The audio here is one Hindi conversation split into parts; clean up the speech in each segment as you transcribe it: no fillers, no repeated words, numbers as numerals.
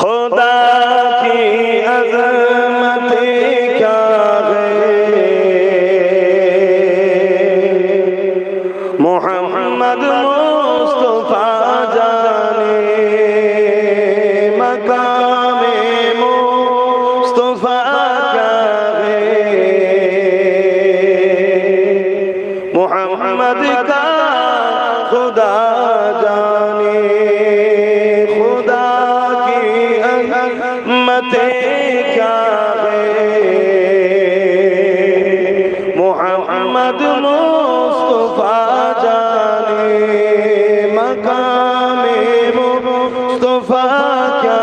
खुदा की अज़मत क्या है, मोहम्मद मुस्तफा जाने मकामे मुस्तफा क्या है, मोहम्मद का खुदा जाने खुदा की अज़मत क्या है, मोहम्मद मुस्तफा जाने मकामे मुस्तफा क्या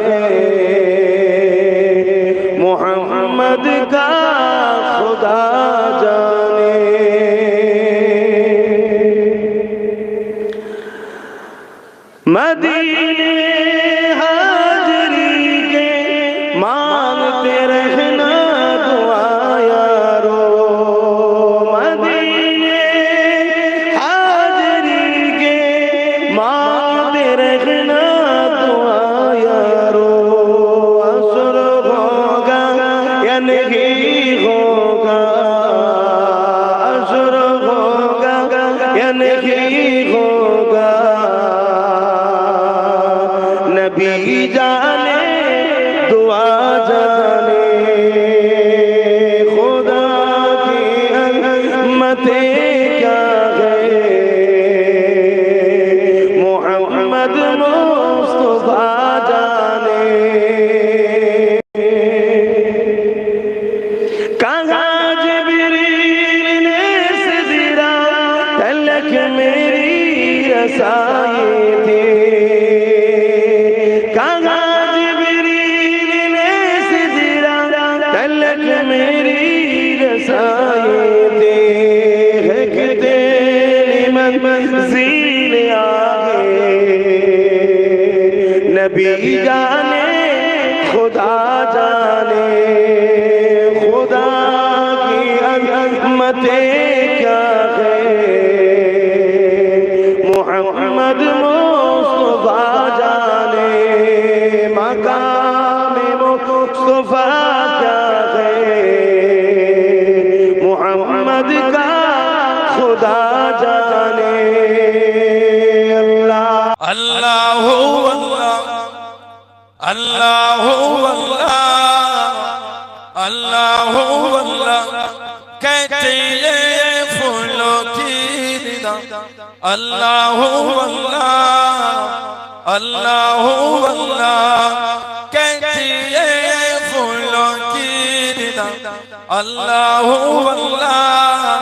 है, मोहम्मद का खुदा जाने। मदीने हाजरी के मांगते रहना दुआ यारो, मदीने हाजरी के मांगते रहना दुआ यारो, असर होगा या नहीं होगा, असर होगा या नहीं होगा, नबी जाने दुआ जाने खुदा की अज़मत क्या है, मोहम्मद मुस्तफा जाने। कहाँ जिब्रील ने सिजरा तलक मेरी रसाई थी, मेरी रसाई थी, है कि तेरी मंज़िल आगे, नबी जाने खुदा जाने खुदा की अज़मत क्या है, मोहम्मद मुस्तफा जाने मकामे मुस्तफा क्या है, मोहम्मद का खुदा जाने। अल्लाह अल्लाह अल्लाह अल्लाह अल्लाह अल्लाह कहते ये फूलों की निदा, अल्लाह अल्लाह अल्लाह अल्लाह कहते ये फूलों की निदा, अल्लाह अल्लाह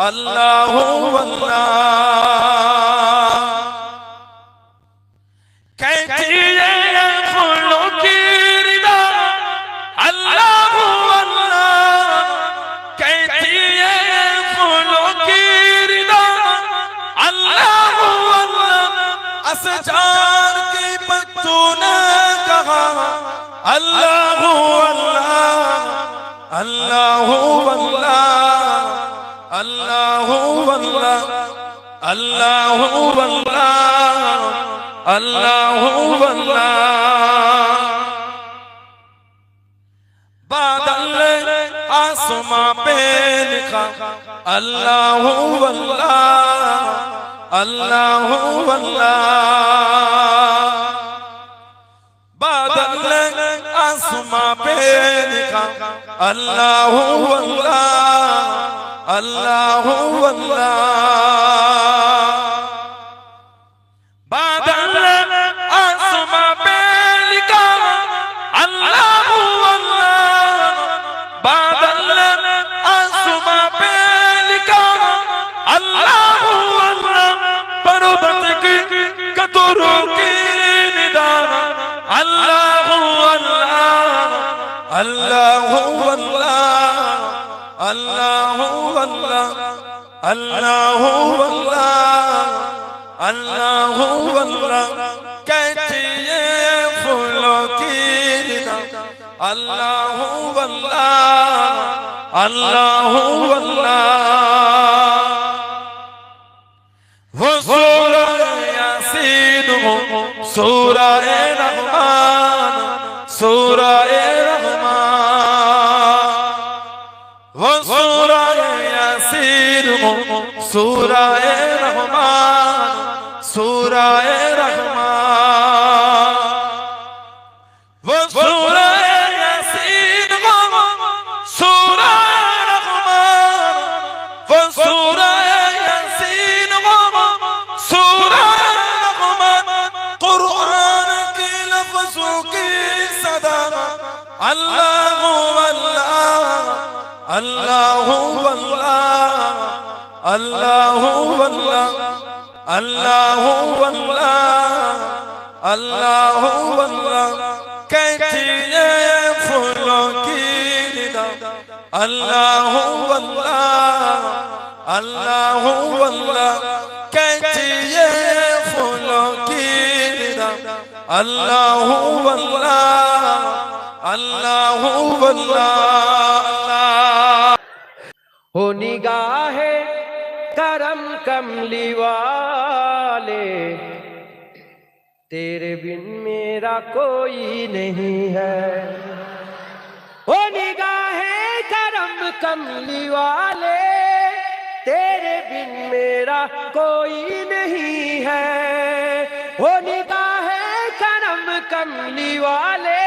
अल्लाह अल्लाह कहती है फूलों की रिदा, अल्लाह अल्लाह कहती है फूलों की रिदा, अल्लाह अल्लाह असजार के पत्तों ने कहा, अल्लाह अल्लाह अल्लाह अल्लाह अल्लाह अल्लाह अल्लाह अल्लाह अल्लाह। बादल आसमां पे लिखा, अल्लाह अल्लाह अल्लाह अल्लाह। बादल आसमां पे लिखा, अल्लाह अल्लाह अल्लाह अल्लाह। अल्लाह अल्लाह अल्लाह अल्लाह अल्लाह अल्लाह कहती है फूलों की रिदा, अल्लाह अल्लाह अल्लाह अल्लाह। वो सूरह यासीन हो, सूरह रहमान सूराए रहमान, सूराए रहमान, वो सूराए यासीन वो सूराए रहमान, वो सूराए यासीन वो सूराए रहमान, कुरान के लफ्ज़ों की सदा अल्लाह अल्लाह अल्लाह अल्लाह अल्लाह अल्लाह अल्लाह अल्लाह अल्लाह कहती है फूलों की निदा अल्लाह अल्लाह अल्लाह अल्लाह कहती है फूलों की निदा अल्लाह अल्लाह अल्लाह अल्लाह। हो निगाहे करम कमली वाले, तेरे बिन मेरा कोई नहीं है। हो निगाहे करम कमली वाले, तेरे बिन मेरा कोई नहीं है। हो निगाहे करम कमली वाले,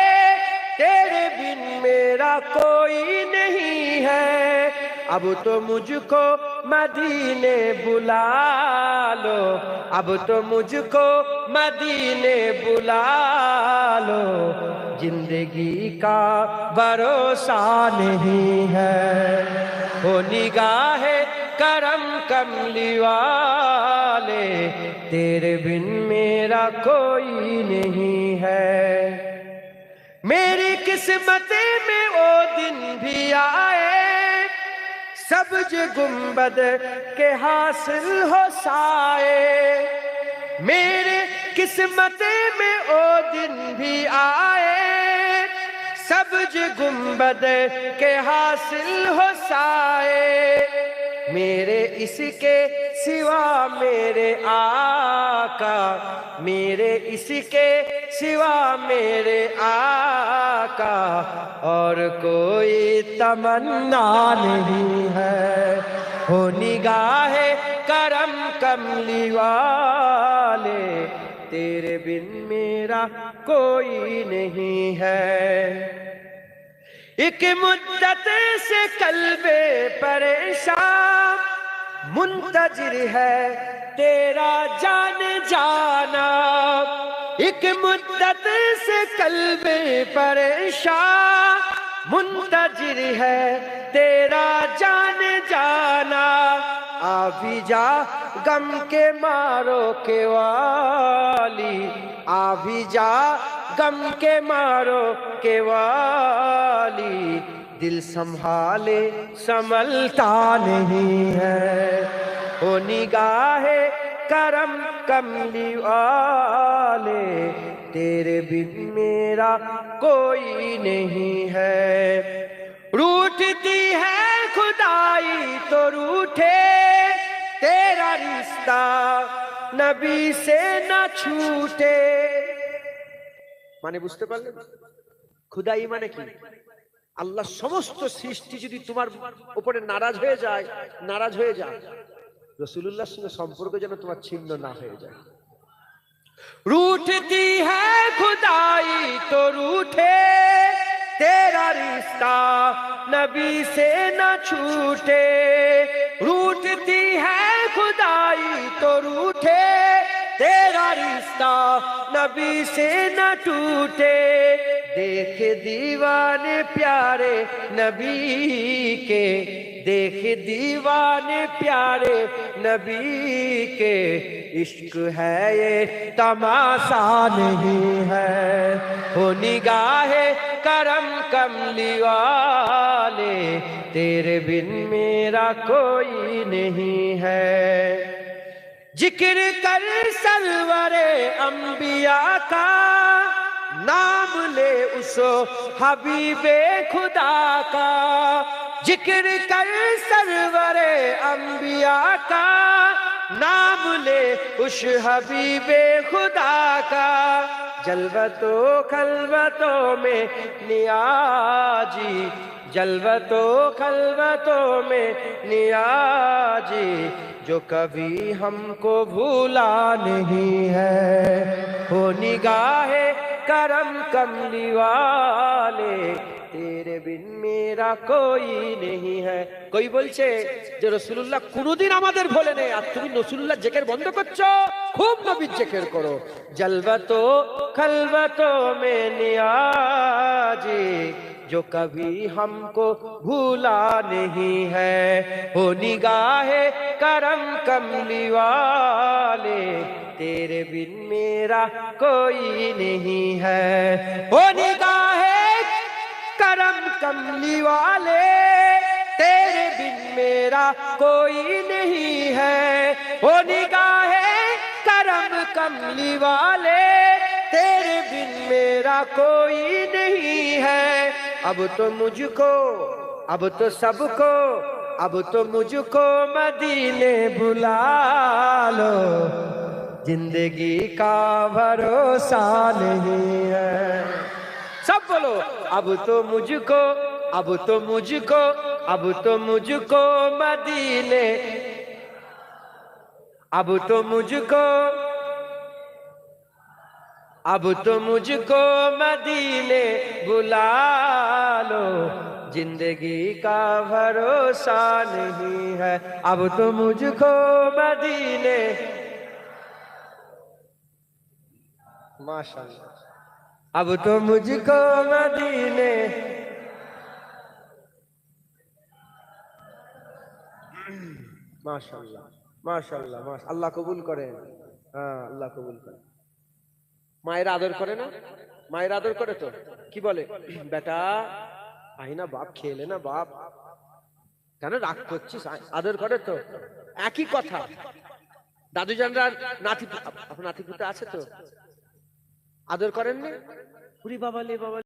तेरे बिन मेरा कोई नहीं है। अब तो मुझको मदीने बुला लो, अब तो मुझको मदीने बुला लो, जिंदगी का भरोसा नहीं है। हो निगाहे करम कमली वाले, तेरे बिन मेरा कोई नहीं है। मेरी किस्मत में वो दिन भी आए, सब्ज गुंबद के हासिल हो साए। मेरे किस्मत में वो दिन भी आए, सब्ज गुंबद के हासिल हो साए। मेरे इसके सिवा मेरे आका, मेरे इसके सिवा मेरे आका और कोई तमन्ना नहीं है। हो निगाहे करम कमली वाले, तेरे बिन मेरा कोई नहीं है। एक मुद्दत से कल्बे परेशान मुंतजिर है तेरा जान जाना। एक मुद्दत से कल्बे परेशान मुंतजिर है तेरा जान जाना। आ भी जा गम के मारो के वाली, आ भी जा गम के मारो के वाली, दिल संभाले संभलता नहीं है। हो निगाहे करम कमली वाले, तेरे बिन मेरा कोई नहीं है। रूठती है खुदाई तो रूठे तेरा रिश्ता, नबी से न छूटे। মানে বুঝতে পারলেন খুদাই মানে কি? আল্লাহ সমস্ত সৃষ্টি যদি তোমার উপরে নারাজ হয়ে যায়, রাসূলুল্লাহর সঙ্গে সম্পর্ক যেন তোমার ছিন্ন না হয়ে যায়। रूठती है खुदाई तो रूठे तेरा रिश्ता, नबी से न छूटे। रूठती है खुदाई तो रूठे तेरा रिश्ता, नबी से न टूटे। देख दीवाने प्यारे नबी के, देख दीवाने प्यारे नबी के, इश्क है ये तमाशा नहीं है। हो निगाहे करम कमली वाले, तेरे बिन मेरा कोई नहीं है। जिक्र कर सरवरे अंबिया का, नाम ले उसो हबीबे खुदा का। जिक्र कर सरवरे अंबिया का, नाम ले उस हबीबे खुदा का। जलवतों खलवतों में नियाजी, जलवतों खलवतों में नियाजी जो कभी हमको भूला नहीं है, हो निगाहे करम कमली वाले तेरे बिन मेरा कोई नहीं है। कोई বলছে যে রাসূলুল্লাহ কোনদিন আমাদের ভোলে নেই, আর তুমি রাসূলুল্লাহ জিকির বন্ধ করছো, খুব নবীর জিকির করো। জলবতো খলবতো মে নিয়াজি जो कभी हमको भूला नहीं है, हो निगाहे करम कमली वाले तेरे बिन मेरा कोई नहीं है, हो निगाहे करम कमली वाले तेरे बिन मेरा कोई नहीं है, हो निगाहे करम कमली वाले तेरे बिन मेरा कोई नहीं है। अब तो मुझको, अब तो सबको, अब तो मुझको मदीने बुला लो, जिंदगी का भरोसा नहीं है। सब बोलो, अब तो मुझको, अब तो मुझको, अब तो मुझको मदीने, अब तो मुझको, अब तो मुझको मदीने बुला लो, जिंदगी का भरोसा नहीं है। अब तो मुझको मदीने, माशाअल्लाह, अब तो मुझको मदीने, माशाअल्लाह माशाअल्लाह माशाअल्लाह, अल्लाह कबूल करें। हाँ, अल्लाह कबूल करें। মায়ের আদর করে না? মায়ের আদর করে তো? কি বলে, বেটা আই না বাপ, খেলে না বাপ, কেন রাগ করছিস, আদর করে তো? একই কথা। দাদু জানরা নাতি, আপনার নাতি পুতে আছে তো, আদর করেন না? পুরি বাবা লে বাবা।